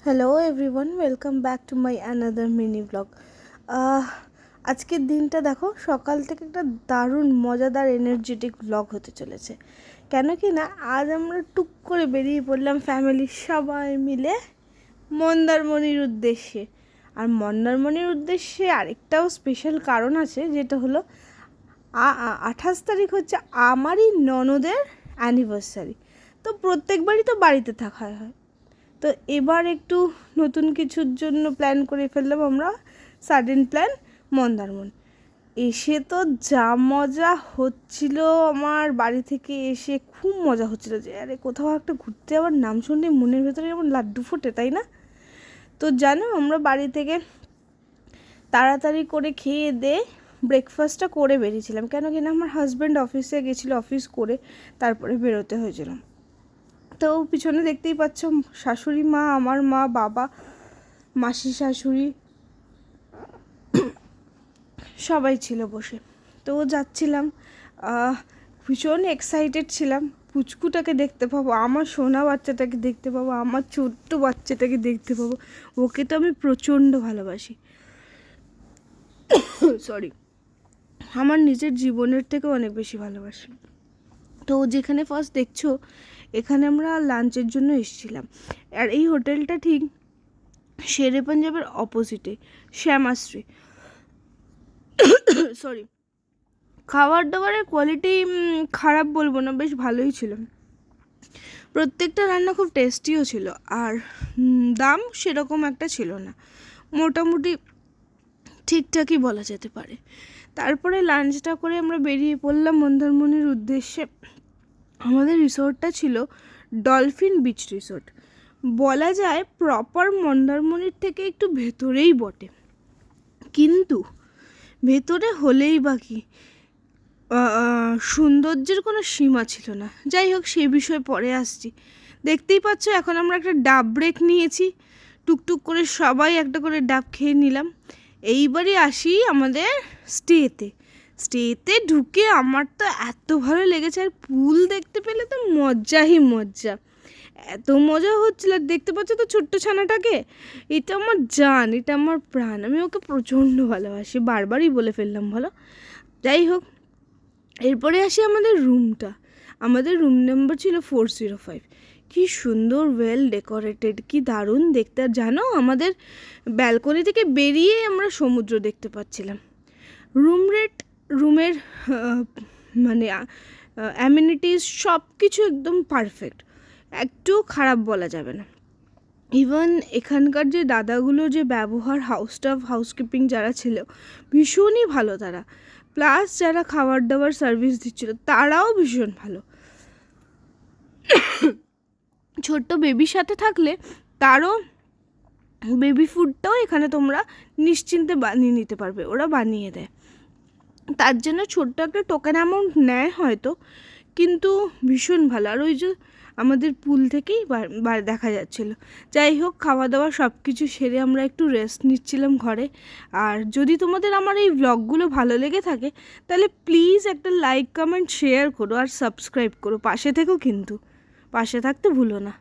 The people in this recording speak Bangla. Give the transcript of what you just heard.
Hello everyone, welcome back to my another mini blog. আজকের দিনটা দেখো, সকাল থেকে একটা দারুণ মজাদার এনার্জেটিক ব্লগ হতে চলেছে। কেন কি না, আজ আমরা টুক করে বেরিয়ে পড়লাম ফ্যামিলির সবাই মিলে মন্দারমণির উদ্দেশ্যে। আর মন্দারমণির উদ্দেশ্যে আরেকটাও স্পেশাল কারণ আছে, যেটা হলো 28 তারিখ হচ্ছে আমারই ননদের অ্যানিভার্সারি। তো প্রত্যেকবারই তো বাড়িতে থাকা হয়, তো এবার একটু নতুন কিছুর জন্য প্ল্যান করে ফেললাম আমরা, সাডেন প্ল্যান মন্দারমণি। এসে তো যা মজা হচ্ছিল, আমার বাড়ি থেকে এসে খুব মজা হচ্ছিল যে আরে কোথাও একটা ঘুরতে যাওয়ার নাম শুনলে মনের ভেতরে যেমন লাড্ডু ফোটে, তাই না? তো জানো, আমরা বাড়ি থেকে তাড়াতাড়ি করে খেয়ে দিয়ে ব্রেকফাস্টটা করে বেরিয়েছিলাম, কেন কি না আমার হাজব্যান্ড অফিসে গেছিলো, অফিস করে তারপরে বেরোতে হয়েছিল। তো পিছনে দেখতেই পাচ্ছ শাশুড়ি মা, আমার মা, বাবা, মাসি শাশুড়ি সবাই ছিল বসে। তো যাচ্ছিলাম, ভীষণ এক্সাইটেড ছিলাম, পুচকুটাকে দেখতে পাবো, আমার সোনা বাচ্চাটাকে দেখতে পাবো, আমার ছোট্ট বাচ্চাটাকে দেখতে পাবো। ওকে তো আমি প্রচণ্ড ভালোবাসি, সরি, আমার নিজের জীবনের থেকে অনেক বেশি ভালোবাসি। তো যেখানে ফার্স্ট দেখছো, এখানে আমরা লাঞ্চের জন্য এসেছিলাম। আর এই হোটেলটা ঠিক শেরে পাঞ্জাবের অপোজিটে, শ্যামাশ্রী। সরি, খাবার দাবারের কোয়ালিটি খারাপ বলবো না, বেশ ভালোই ছিল। প্রত্যেকটা রান্না খুব টেস্টিও ছিল, আর দাম সেরকম একটা ছিল না, মোটামুটি ঠিকঠাকই বলা যেতে পারে। তারপরে লাঞ্চটা করে আমরা বেরিয়ে পড়লাম মন্দারমণির উদ্দেশ্যে। আমাদের রিসোর্টটা ছিল ডলফিন বিচ রিসোর্ট, বলা যায় প্রপার মন্দারমণির থেকে একটু ভেতরেই বটে, কিন্তু ভেতরে হলেই বাকি সৌন্দর্যের কোনো সীমা ছিল না। যাই হোক, সে বিষয়ে পরে আসছি। দেখতেই পাচ্ছ এখন আমরা একটা ডাব ব্রেক নিয়েছি, টুকটুক করে সবাই একটা করে ডাব খেয়ে নিলাম। এইবারই আসি আমাদের স্টেতে ঢুকে আমার তো এত ভালো লেগেছে, আর পুল দেখতে পেলে তো মজ্জাই মজ্জা, এত মজা হচ্ছিল। দেখতে পাচ্ছ তো ছোট্ট ছানাটাকে, এটা আমার জান, এটা আমার প্রাণ, আমি ওকে প্রচণ্ড ভালোবাসি, বারবারই বলে ফেললাম বলো। যাই হোক, এরপরে আসি আমাদের রুমটা। আমাদের রুম নাম্বার ছিল 405। কি সুন্দর, ওয়েল ডেকোরেটেড, কি দারুণ দেখতে। আর জানো, আমাদের ব্যালকনি থেকে বেরিয়ে আমরা সমুদ্র দেখতে পাচ্ছিলাম। রুমের মানে অ্যামিনিটিস সব কিছু একদম পারফেক্ট, একটু খারাপ বলা যাবে না। ইভেন এখানকার যে দাদাগুলো যে ব্যবহার, হাউসকিপিং যারা ছিল ভীষণই ভালো তারা, প্লাস যারা খাবার দাবার সার্ভিস দিচ্ছিল তারাও ভীষণ ভালো। ছোট্ট বেবির সাথে থাকলে তারও বেবি ফুডটাও এখানে তোমরা নিশ্চিন্তে বানিয়ে নিতে পারবে, ওরা বানিয়ে দেয়। তার জন্য ছোট্ট একটা টোকেন অ্যামাউন্ট নেয় হয়তো, কিন্তু ভীষণ ভালো। আর ওই যে আমাদের পুল থেকেই দেখা যাচ্ছিলো। যাই হোক, খাওয়া দাওয়া সব কিছু সেরে আমরা একটু রেস্ট নিচ্ছিলাম ঘরে। আর যদি তোমাদের আমার এই ব্লগগুলো ভালো লেগে থাকে, তাহলে প্লিজ একটা লাইক, কমেন্ট, শেয়ার করো, আর সাবস্ক্রাইব করো, পাশে থেকেও কিন্তু, পাশে থাকতে ভুলো না।